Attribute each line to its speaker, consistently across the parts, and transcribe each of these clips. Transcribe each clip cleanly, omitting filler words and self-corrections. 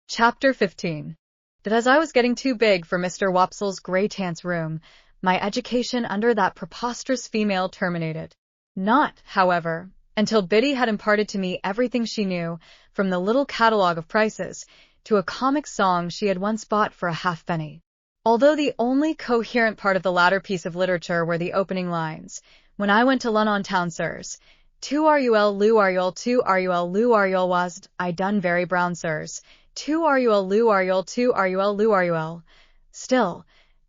Speaker 1: Chapter 15. That as I was getting too big for Mr. Wopsle's grey-tance room, my education under that preposterous female terminated. Not, however, until Biddy had imparted to me everything she knew, from the little catalogue of prices, to a comic song she had once bought for a halfpenny. Although the only coherent part of the latter piece of literature were the opening lines, "When I went to Lunnon town, sirs, 2 rul loo rul 2 rul loo rul was I done very brown, sirs, 2 rul loo rul 2 rul loo rul." Still,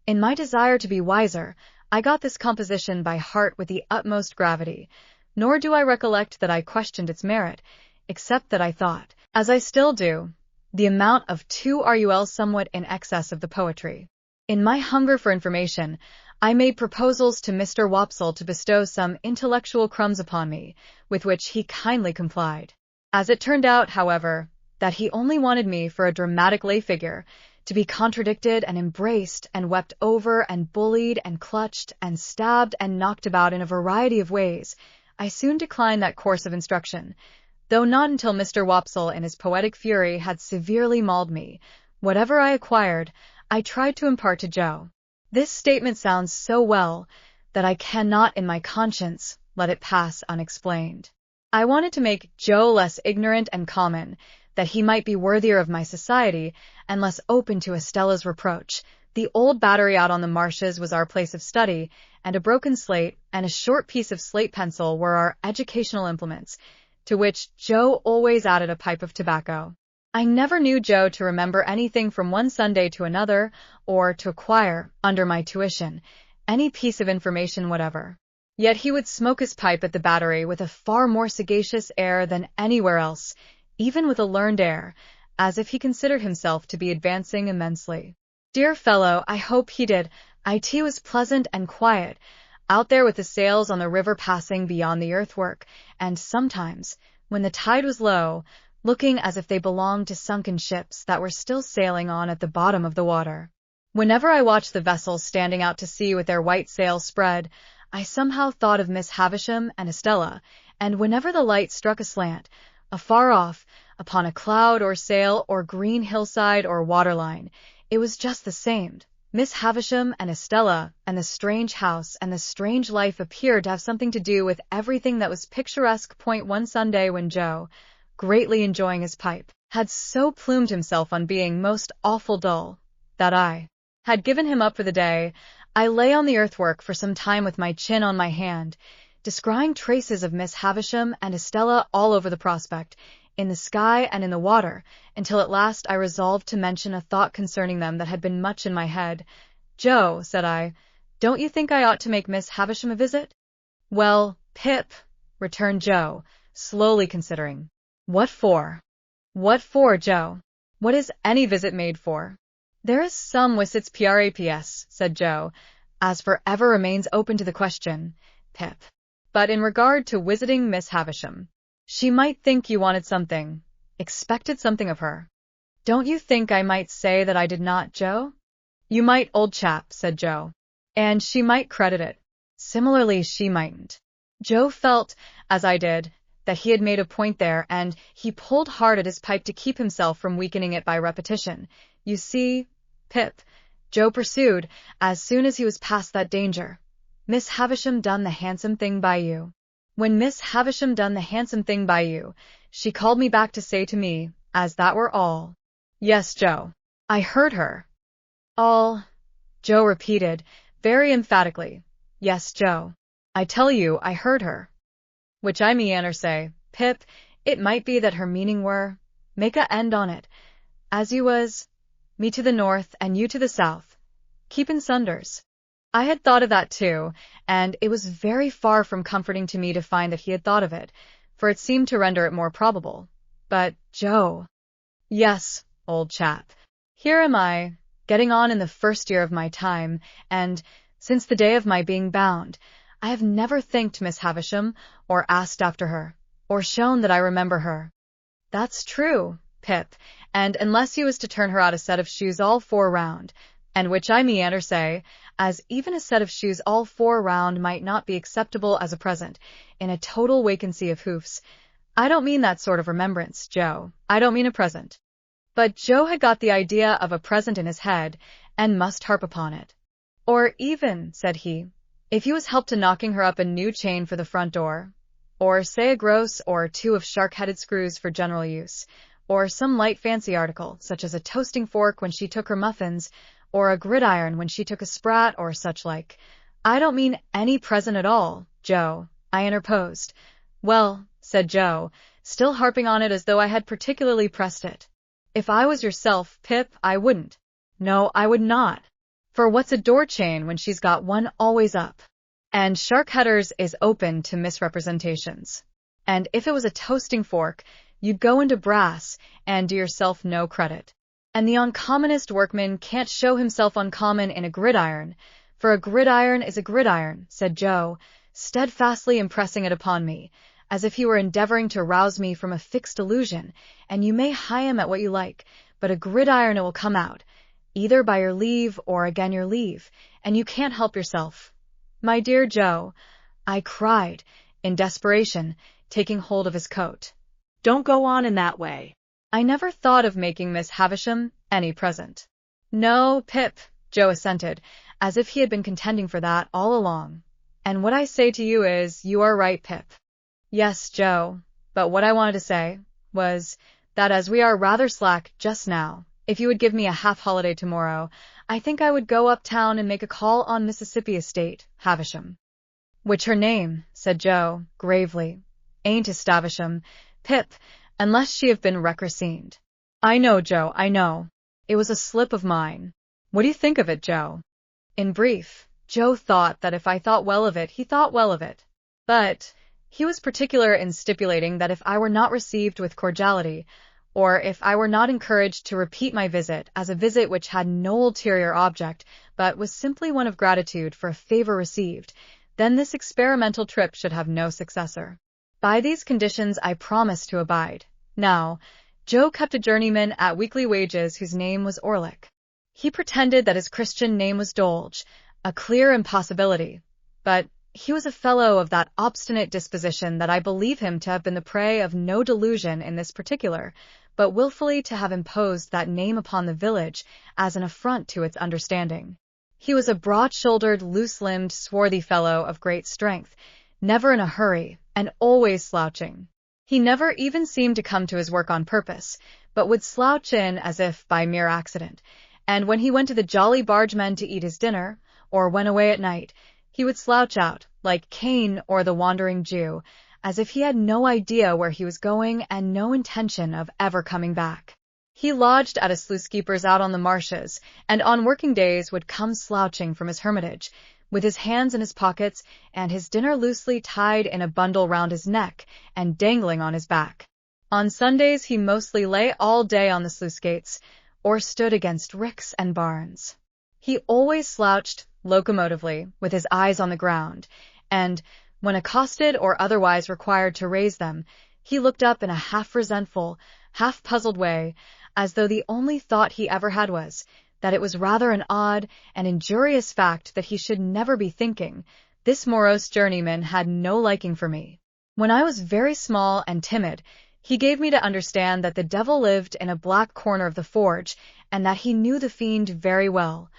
Speaker 1: in my desire to be wiser, I got this composition by heart with the utmost gravity, nor do I recollect that I questioned its merit, except that I thought, as I still do, the amount of 2 rul somewhat in excess of the poetry. In my hunger for information, I made proposals to Mr. Wopsle to bestow some intellectual crumbs upon me, with which he kindly complied. As it turned out, however, that he only wanted me for a dramatic lay figure, to be contradicted and embraced and wept over and bullied and clutched and stabbed and knocked about in a variety of ways, I soon declined that course of instruction, though not until Mr. Wopsle in his poetic fury had severely mauled me. Whatever I acquired, I tried to impart to Joe. This statement sounds so well that I cannot in my conscience let it pass unexplained. I wanted to make Joe less ignorant and common, that he might be worthier of my society and less open to Estella's reproach. The old battery out on the marshes was our place of study, and a broken slate and a short piece of slate pencil were our educational implements, to which Joe always added a pipe of tobacco. I never knew Joe to remember anything from one Sunday to another, or to acquire, under my tuition, any piece of information whatever. Yet he would smoke his pipe at the battery with a far more sagacious air than anywhere else, even with a learned air, as if he considered himself to be advancing immensely. Dear fellow, I hope he did. It was pleasant and quiet, out there with the sails on the river passing beyond the earthwork, and sometimes, when the tide was low, looking as if they belonged to sunken ships that were still sailing on at the bottom of the water. Whenever I watched the vessels standing out to sea with their white sails spread, I somehow thought of Miss Havisham and Estella, and whenever the light struck aslant, afar off, upon a cloud or sail or green hillside or waterline, it was just the same. Miss Havisham and Estella and the strange house and the strange life appeared to have something to do with everything that was picturesque. One Sunday when Joe, greatly enjoying his pipe, had so plumed himself on being most awful dull, that I had given him up for the day, I lay on the earthwork for some time with my chin on my hand, descrying traces of Miss Havisham and Estella all over the prospect, in the sky and in the water, until at last I resolved to mention a thought concerning them that had been much in my head. "Joe," said I, "don't you think I ought to make Miss Havisham a visit?" "Well, Pip," returned Joe, slowly considering. "What for?" "What for, Joe? What is any visit made for?" "There is some wisits praps," said Joe, "as for ever remains open to the question, Pip. But in regard to visiting Miss Havisham, she might think you wanted something, expected something of her. Don't you think I might say that I did not, Joe?" "You might, old chap," said Joe. "And she might credit it. Similarly, she mightn't." Joe felt, as I did, that he had made a point there, and he pulled hard at his pipe to keep himself from weakening it by repetition. "You see, Pip," Joe pursued, as soon as he was past that danger, "Miss Havisham done the handsome thing by you. When Miss Havisham done the handsome thing by you, she called me back to say to me, as that were all." "Yes, Joe, I heard her." "All," Joe repeated, very emphatically. "Yes, Joe, I tell you I heard her." Which I meaner say, Pip, it might be that her meaning were, make a end on it, as you was, me to the north and you to the south, keepin' sunders. I had thought of that too, and it was very far from comforting to me to find that he had thought of it, for it seemed to render it more probable. But, Joe— "Yes, old chap, here am I, getting on in the first year of my time, and, since the day of my being bound, I have never thanked Miss Havisham, or asked after her, or shown that I remember her." "That's true, Pip, and unless you was to turn her out a set of shoes all 4 round, and which I meaner say, as even a set of shoes all 4 round might not be acceptable as a present, in a total vacancy of hoofs. I don't mean that sort of remembrance, Joe. I don't mean a present. But Joe had got the idea of a present in his head, and must harp upon it. Or even, said he, if he was helped to knocking her up a new chain for the front door, or say a gross or two of shark-headed screws for general use, or some light fancy article, such as a toasting fork when she took her muffins, or a gridiron when she took a sprat, or such like. I don't mean any present at all, Joe, I interposed. Well, said Joe, still harping on it as though I had particularly pressed it. If I was yourself, Pip, I wouldn't. No, I would not. For what's a door chain when she's got one always up? And shark-headers is open to misrepresentations. And if it was a toasting fork, you'd go into brass and do yourself no credit. And the uncommonest workman can't show himself uncommon in a gridiron, for a gridiron is a gridiron, said Joe, steadfastly impressing it upon me, as if he were endeavoring to rouse me from a fixed illusion, and you may hie him at what you like, but a gridiron it will come out, either by your leave or again your leave, and you can't help yourself. My dear Joe, I cried, in desperation, taking hold of his coat. Don't go on in that way. I never thought of making Miss Havisham any present. No, Pip, Joe assented, as if he had been contending for that all along. And what I say to you is, you are right, Pip. Yes, Joe, but what I wanted to say was that as we are rather slack just now, if you would give me a half-holiday tomorrow, I think I would go uptown and make a call on Mississippi Estate, Havisham. Which her name, said Joe, gravely, ain't Estavisham, Pip, unless she have been recreationed. I know, Joe, I know. It was a slip of mine. What do you think of it, Joe? In brief, Joe thought that if I thought well of it, he thought well of it. But he was particular in stipulating that if I were not received with cordiality, or if I were not encouraged to repeat my visit as a visit which had no ulterior object, but was simply one of gratitude for a favor received, then this experimental trip should have no successor. By these conditions I promised to abide. Now, Joe kept a journeyman at weekly wages whose name was Orlick. He pretended that his Christian name was Dolge, a clear impossibility, but he was a fellow of that obstinate disposition that I believe him to have been the prey of no delusion in this particular, but wilfully to have imposed that name upon the village as an affront to its understanding. He was a broad-shouldered, loose-limbed, swarthy fellow of great strength, never in a hurry, and always slouching. He never even seemed to come to his work on purpose, but would slouch in as if by mere accident, and when he went to the Jolly Bargemen to eat his dinner, or went away at night, he would slouch out, like Cain or the Wandering Jew, as if he had no idea where he was going and no intention of ever coming back. He lodged at a sluice-keeper's out on the marshes, and on working days would come slouching from his hermitage, with his hands in his pockets and his dinner loosely tied in a bundle round his neck and dangling on his back. On Sundays he mostly lay all day on the sluice gates, or stood against ricks and barns. He always slouched, locomotively, with his eyes on the ground, and, when accosted or otherwise required to raise them, he looked up in a half-resentful, half-puzzled way, as though the only thought he ever had was, that it was rather an odd and injurious fact that he should never be thinking. This morose journeyman had no liking for me. When I was very small and timid, he gave me to understand that the devil lived in a black corner of the forge, and that he knew the fiend very well.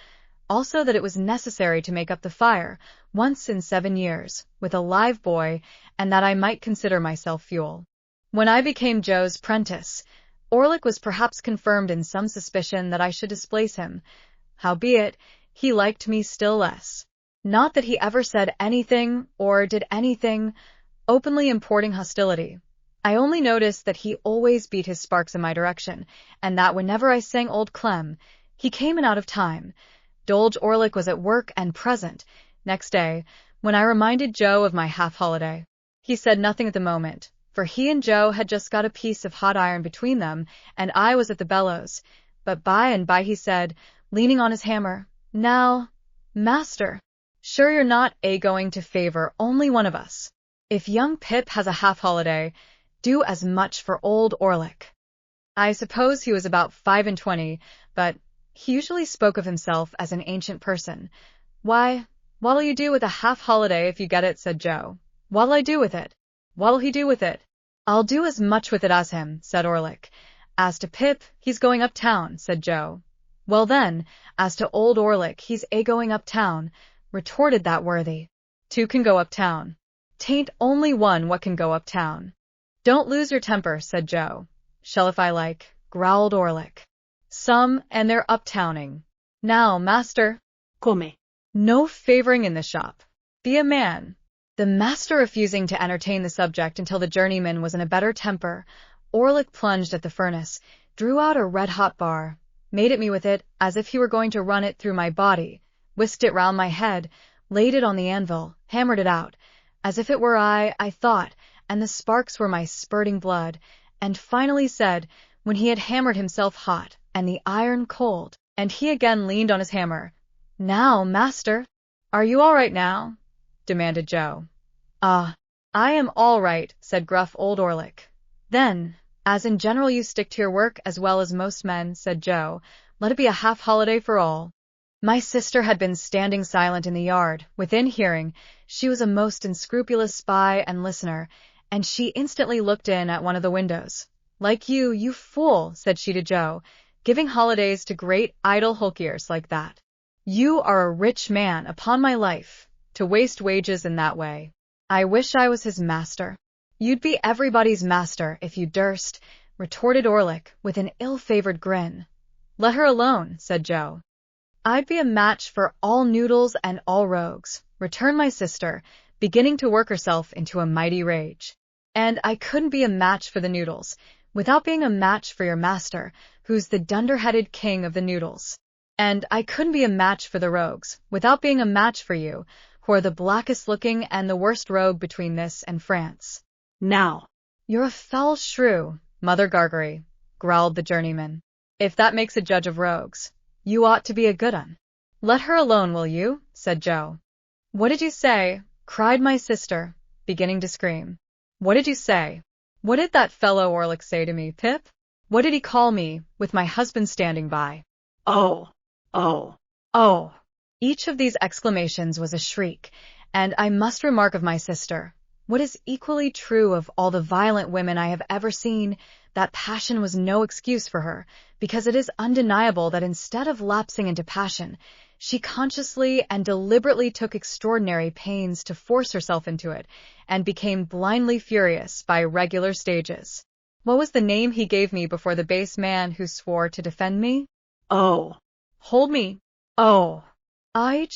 Speaker 1: Also that it was necessary to make up the fire, once in 7 years, with a live boy, and that I might consider myself fuel. When I became Joe's prentice, Orlick was perhaps confirmed in some suspicion that I should displace him. Howbeit, he liked me still less. Not that he ever said anything, or did anything, openly importing hostility. I only noticed that he always beat his sparks in my direction, and that whenever I sang Old Clem, he came in out of time. Dolge Orlick was at work and present. Next day, when I reminded Joe of my half-holiday, he said nothing at the moment, for he and Joe had just got a piece of hot iron between them, and I was at the bellows. But by and by he said, leaning on his hammer, Now, master, sure you're not going to favor only one of us. If young Pip has a half-holiday, do as much for old Orlick. I suppose he was about 25, but he usually spoke of himself as an ancient person. Why, what'll you do with a half-holiday if you get it, said Joe. What'll I do with it? What'll he do with it? I'll do as much with it as him, said Orlick, As to Pip, he's going uptown, said Joe. Well then, as to old Orlick, he's going uptown, retorted that worthy. Two can go uptown. 'Tain't only one what can go uptown. Don't lose your temper, said Joe. Shall if I like, growled Orlick. Some, and they're uptowning. Now, master.
Speaker 2: Come.
Speaker 1: No favoring in the shop. Be a man. The master refusing to entertain the subject until the journeyman was in a better temper, Orlick plunged at the furnace, drew out a red-hot bar, made at me with it as if he were going to run it through my body, whisked it round my head, laid it on the anvil, hammered it out, as if it were I thought, and the sparks were my spurting blood, and finally said, when he had hammered himself hot, and the iron cold, and he again leaned on his hammer, Now, master, are you all right now? Demanded Joe. I am all right, said gruff old Orlick. Then, as in general you stick to your work as well as most men, said Joe, let it be a half-holiday for all. My sister had been standing silent in the yard, within hearing. She was a most unscrupulous spy and listener, and she instantly looked in at one of the windows. Like you fool, said she to Joe, giving holidays to great idle hulkiers like that. You are a rich man, upon my life, to waste wages in that way. I wish I was his master. You'd be everybody's master if you durst, retorted Orlick with an ill-favored grin. Let her alone, said Joe. I'd be a match for all noodles and all rogues, returned my sister, beginning to work herself into a mighty rage. And I couldn't be a match for the noodles, without being a match for your master, who's the dunder-headed king of the noodles. And I couldn't be a match for the rogues, without being a match for you, who are the blackest-looking and the worst rogue between this and France.
Speaker 2: Now.
Speaker 1: You're a foul shrew, Mother Gargery, growled the journeyman. If that makes a judge of rogues, you ought to be a good un. Let her alone, will you? Said Joe. What did you say? Cried my sister, beginning to scream. What did you say? What did that fellow Orlick say to me, Pip? What did he call me, with my husband standing by?
Speaker 2: Oh.
Speaker 1: Each of these exclamations was a shriek, and I must remark of my sister, what is equally true of all the violent women I have ever seen, that passion was no excuse for her, because it is undeniable that instead of lapsing into passion, she consciously and deliberately took extraordinary pains to force herself into it, and became blindly furious by regular stages. What was the name he gave me before the base man who swore to defend me? Hold me.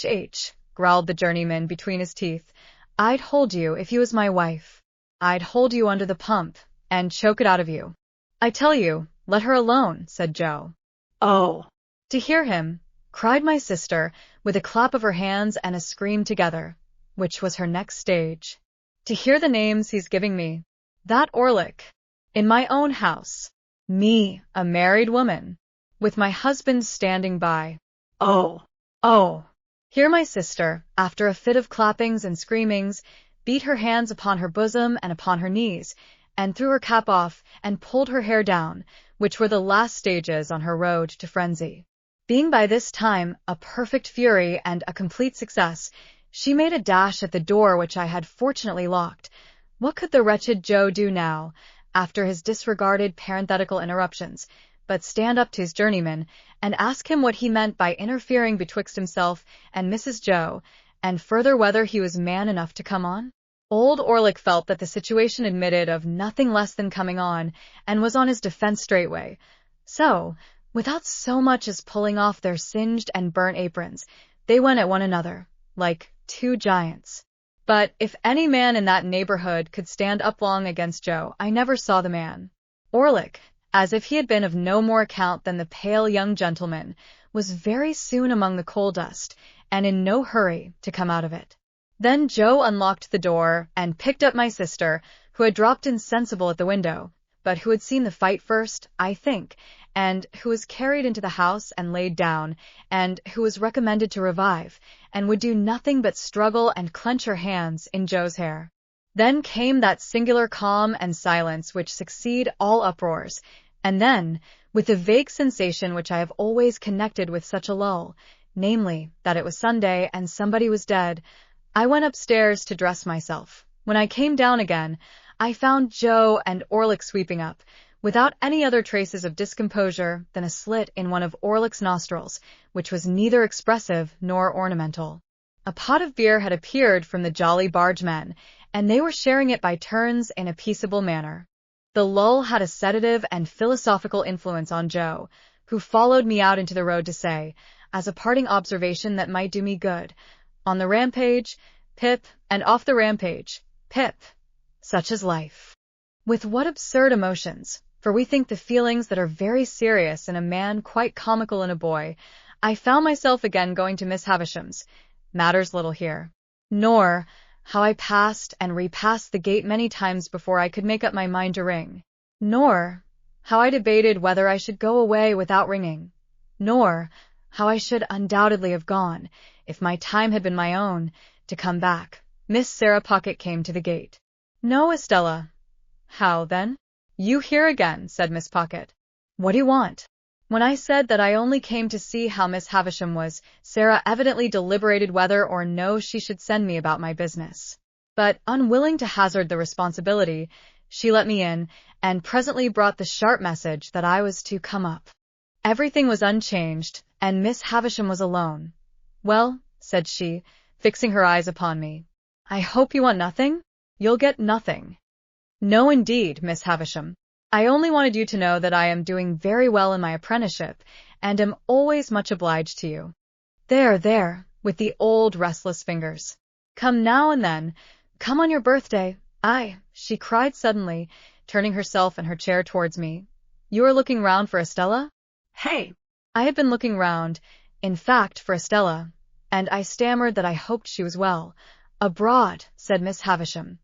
Speaker 1: H, growled the journeyman between his teeth. I'd hold you if you was my wife. I'd hold you under the pump, and choke it out of you. I tell you, let her alone, said Joe.
Speaker 2: Oh.
Speaker 1: To hear him, cried my sister, with a clap of her hands and a scream together, which was her next stage. To hear the names he's giving me. That Orlick. In my own house. Me, a married woman. With my husband standing by.
Speaker 2: Oh.
Speaker 1: Here my sister, after a fit of clappings and screamings, beat her hands upon her bosom and upon her knees, and threw her cap off and pulled her hair down, which were the last stages on her road to frenzy. Being by this time a perfect fury and a complete success, she made a dash at the door which I had fortunately locked. What could the wretched Joe do now, after his disregarded parenthetical interruptions, but stand up to his journeyman, and ask him what he meant by interfering betwixt himself and Mrs. Joe, and further whether he was man enough to come on? Old Orlick felt that the situation admitted of nothing less than coming on, and was on his defense straightway. So, without so much as pulling off their singed and burnt aprons, they went at one another, like two giants. But if any man in that neighborhood could stand up long against Joe, I never saw the man. Orlick, as if he had been of no more account than the pale young gentleman, was very soon among the coal dust, and in no hurry to come out of it. Then Joe unlocked the door, and picked up my sister, who had dropped insensible at the window, but who had seen the fight first, I think, and who was carried into the house and laid down, and who was recommended to revive, and would do nothing but struggle and clench her hands in Joe's hair. Then came that singular calm and silence which succeed all uproars, and then, with the vague sensation which I have always connected with such a lull, namely, that it was Sunday and somebody was dead, I went upstairs to dress myself. When I came down again, I found Joe and Orlick sweeping up, without any other traces of discomposure than a slit in one of Orlick's nostrils, which was neither expressive nor ornamental. A pot of beer had appeared from the Jolly Bargemen, and they were sharing it by turns in a peaceable manner. The lull had a sedative and philosophical influence on Joe, who followed me out into the road to say, as a parting observation that might do me good, "On the rampage, Pip, and off the rampage, Pip. Such is life." With what absurd emotions, for we think the feelings that are very serious in a man quite comical in a boy, I found myself again going to Miss Havisham's. Matters little here. Nor how I passed and repassed the gate many times before I could make up my mind to ring. Nor how I debated whether I should go away without ringing. Nor how I should undoubtedly have gone, if my time had been my own, to come back. Miss Sarah Pocket came to the gate. "No, Estella." "How, then? You here again," said Miss Pocket. "What do you want?" When I said that I only came to see how Miss Havisham was, Sarah evidently deliberated whether or no she should send me about my business. But, unwilling to hazard the responsibility, she let me in, and presently brought the sharp message that I was to come up. Everything was unchanged, and Miss Havisham was alone. "Well," said she, fixing her eyes upon me, "I hope you want nothing? You'll get nothing." "No, indeed, Miss Havisham. I only wanted you to know that I am doing very well in my apprenticeship, and am always much obliged to you." "There, there," with the old restless fingers. "Come now and then. Come on your birthday. Aye," she cried suddenly, turning herself and her chair towards me. "You are looking round for Estella?"
Speaker 2: Hey!
Speaker 1: I had been looking round, in fact, for Estella, and I stammered that I hoped she was well. "Abroad," said Miss Havisham.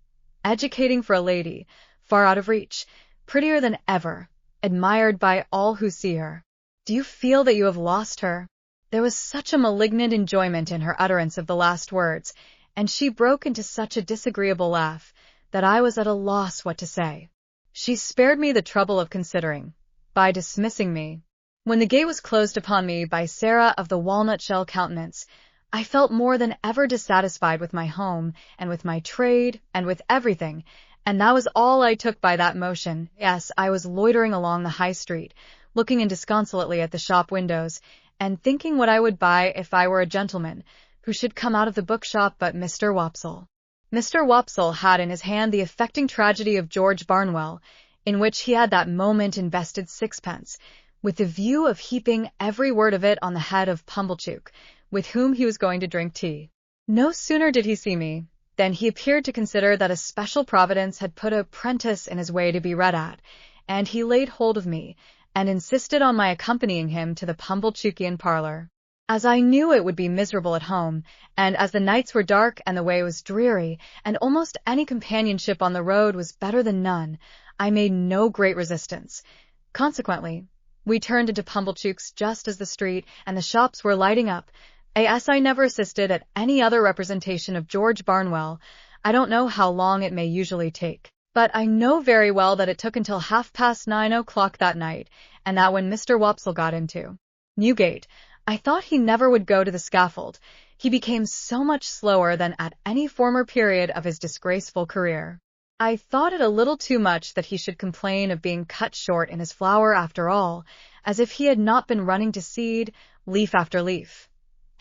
Speaker 1: "Educating for a lady, far out of reach, prettier than ever, admired by all who see her. Do you feel that you have lost her?" There was such a malignant enjoyment in her utterance of the last words, and she broke into such a disagreeable laugh, that I was at a loss what to say. She spared me the trouble of considering, by dismissing me. When the gate was closed upon me by Sarah of the walnut-shell countenance, I felt more than ever dissatisfied with my home, and with my trade, and with everything, and that was all I took by that motion. Yes, I was loitering along the High Street, looking in disconsolately at the shop windows, and thinking what I would buy if I were a gentleman, who should come out of the bookshop but Mr. Wopsle. Mr. Wopsle had in his hand the affecting tragedy of George Barnwell, in which he had that moment invested sixpence, with the view of heaping every word of it on the head of Pumblechook, with whom he was going to drink tea. No sooner did he see me, than he appeared to consider that a special providence had put a prentice in his way to be read at, and he laid hold of me, and insisted on my accompanying him to the Pumblechookian parlor. As I knew it would be miserable at home, and as the nights were dark and the way was dreary, and almost any companionship on the road was better than none, I made no great resistance. Consequently, we turned into Pumblechook's just as the street and the shops were lighting up. As I never assisted at any other representation of George Barnwell, I don't know how long it may usually take, but I know very well that it took until 9:30 that night, and that when Mr. Wopsle got into Newgate, I thought he never would go to the scaffold. He became so much slower than at any former period of his disgraceful career. I thought it a little too much that he should complain of being cut short in his flower after all, as if he had not been running to seed, leaf after leaf,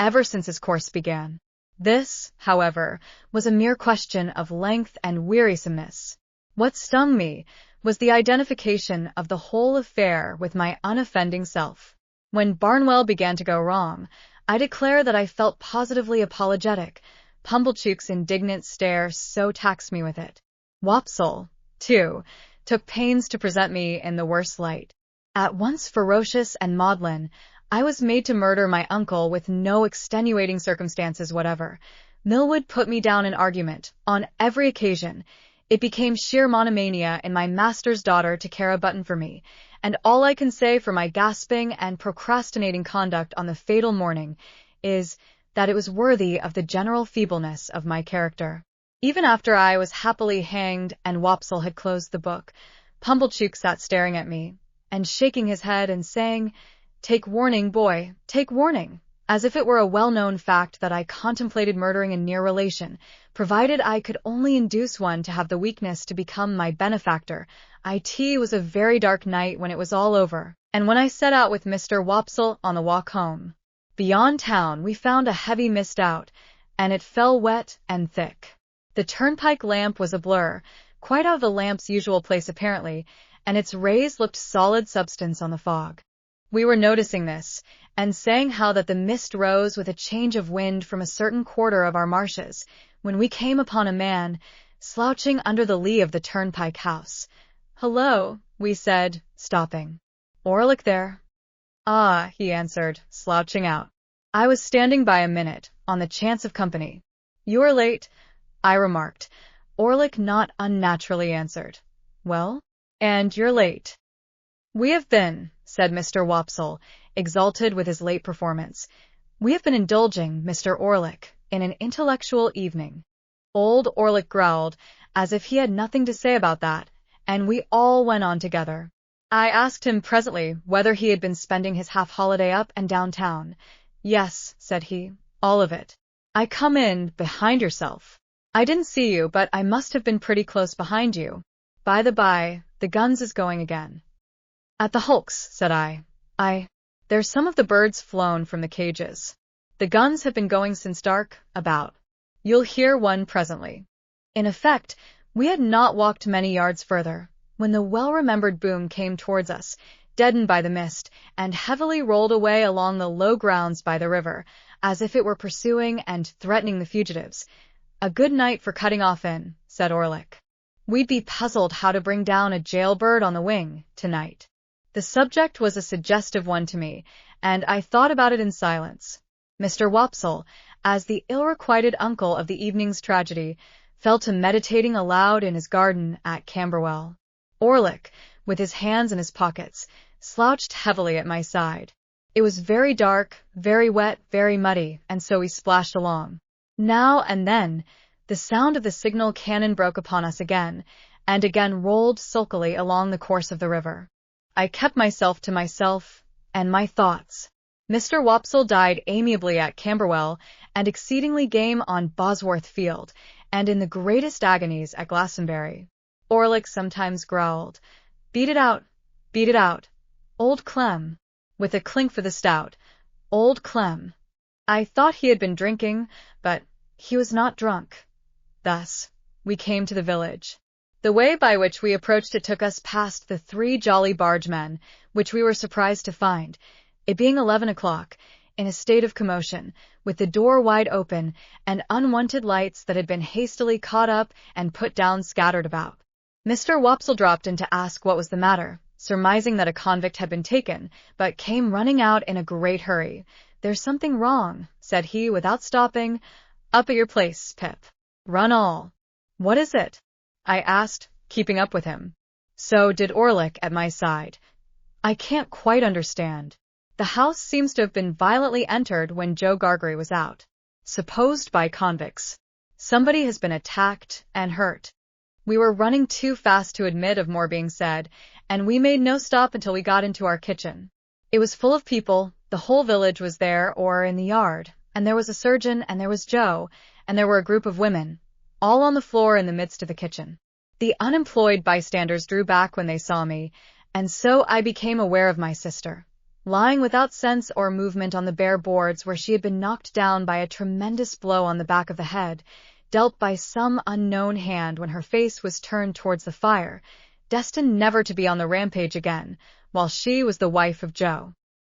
Speaker 1: ever since his course began. This, however, was a mere question of length and wearisomeness. What stung me was the identification of the whole affair with my unoffending self. When Barnwell began to go wrong, I declare that I felt positively apologetic. Pumblechook's indignant stare so taxed me with it. Wopsle, too, took pains to present me in the worst light. At once ferocious and maudlin, I was made to murder my uncle with no extenuating circumstances whatever. Millwood put me down in argument, on every occasion. It became sheer monomania in my master's daughter to care a button for me, and all I can say for my gasping and procrastinating conduct on the fatal morning is that it was worthy of the general feebleness of my character. Even after I was happily hanged and Wopsle had closed the book, Pumblechook sat staring at me, and shaking his head and saying, "Take warning, boy, take warning. as if it were a well-known fact that I contemplated murdering a near relation, provided I could only induce one to have the weakness to become my benefactor. It was a very dark night when it was all over, and when I set out with Mr. Wopsle on the walk home. Beyond town we found a heavy mist out, and it fell wet and thick. The turnpike lamp was a blur, quite out of the lamp's usual place apparently, and its rays looked solid substance on the fog. We were noticing this, and saying how that the mist rose with a change of wind from a certain quarter of our marshes, when we came upon a man, slouching under the lee of the turnpike house. "Hello," we said, stopping. "Orlick there?" "Ah," he answered, slouching out. "I was standing by a minute, on the chance of company." "You are late," I remarked. Orlick not unnaturally answered, "Well, and you're late." "We have been," said Mr. Wopsle, exalted with his late performance. "We have been indulging, Mr. Orlick, in an intellectual evening." Old Orlick growled, as if he had nothing to say about that, and we all went on together. I asked him presently whether he had been spending his half-holiday up and down town. "Yes," said he, "all of it." "I come in behind yourself. I didn't see you, but I must have been pretty close behind you. By the by, the guns is going again." "At the hulks," said I. There's some of the birds flown from the cages. The guns have been going since dark, about. You'll hear one presently." In effect, we had not walked many yards further, when the well-remembered boom came towards us, deadened by the mist, and heavily rolled away along the low grounds by the river, as if it were pursuing and threatening the fugitives. "A good night for cutting off in," said Orlick. "We'd be puzzled how to bring down a jailbird on the wing, tonight." The subject was a suggestive one to me, and I thought about it in silence. Mr. Wopsle, as the ill-requited uncle of the evening's tragedy, fell to meditating aloud in his garden at Camberwell. Orlick, with his hands in his pockets, slouched heavily at my side. It was very dark, very wet, very muddy, and so we splashed along. Now and then, the sound of the signal cannon broke upon us again, and again rolled sulkily along the course of the river. I kept myself to myself and my thoughts. Mr. Wopsle died amiably at Camberwell, and exceedingly game on Bosworth Field, and in the greatest agonies at Glastonbury. Orlick sometimes growled, beat it out, old Clem," with a clink for the stout, old Clem. I thought he had been drinking, but he was not drunk. Thus, we came to the village. The way by which we approached it took us past the 3 jolly bargemen, which we were surprised to find, it being 11 o'clock, in a state of commotion, with the door wide open, and unwonted lights that had been hastily caught up and put down scattered about. Mr. Wopsle dropped in to ask what was the matter, surmising that a convict had been taken, but came running out in a great hurry. "There's something wrong," said he without stopping. "Up at your place, Pip. Run all." "What is it?" I asked, keeping up with him. So did Orlick at my side. "I can't quite understand. The house seems to have been violently entered when Joe Gargery was out. Supposed by convicts. Somebody has been attacked and hurt." We were running too fast to admit of more being said, and we made no stop until we got into our kitchen. It was full of people, the whole village was there or in the yard, and there was a surgeon, and there was Joe, and there were a group of women, all on the floor in the midst of the kitchen. The unemployed bystanders drew back when they saw me, and so I became aware of my sister, lying without sense or movement on the bare boards where she had been knocked down by a tremendous blow on the back of the head, dealt by some unknown hand when her face was turned towards the fire, destined never to be on the rampage again, while she was the wife of Joe.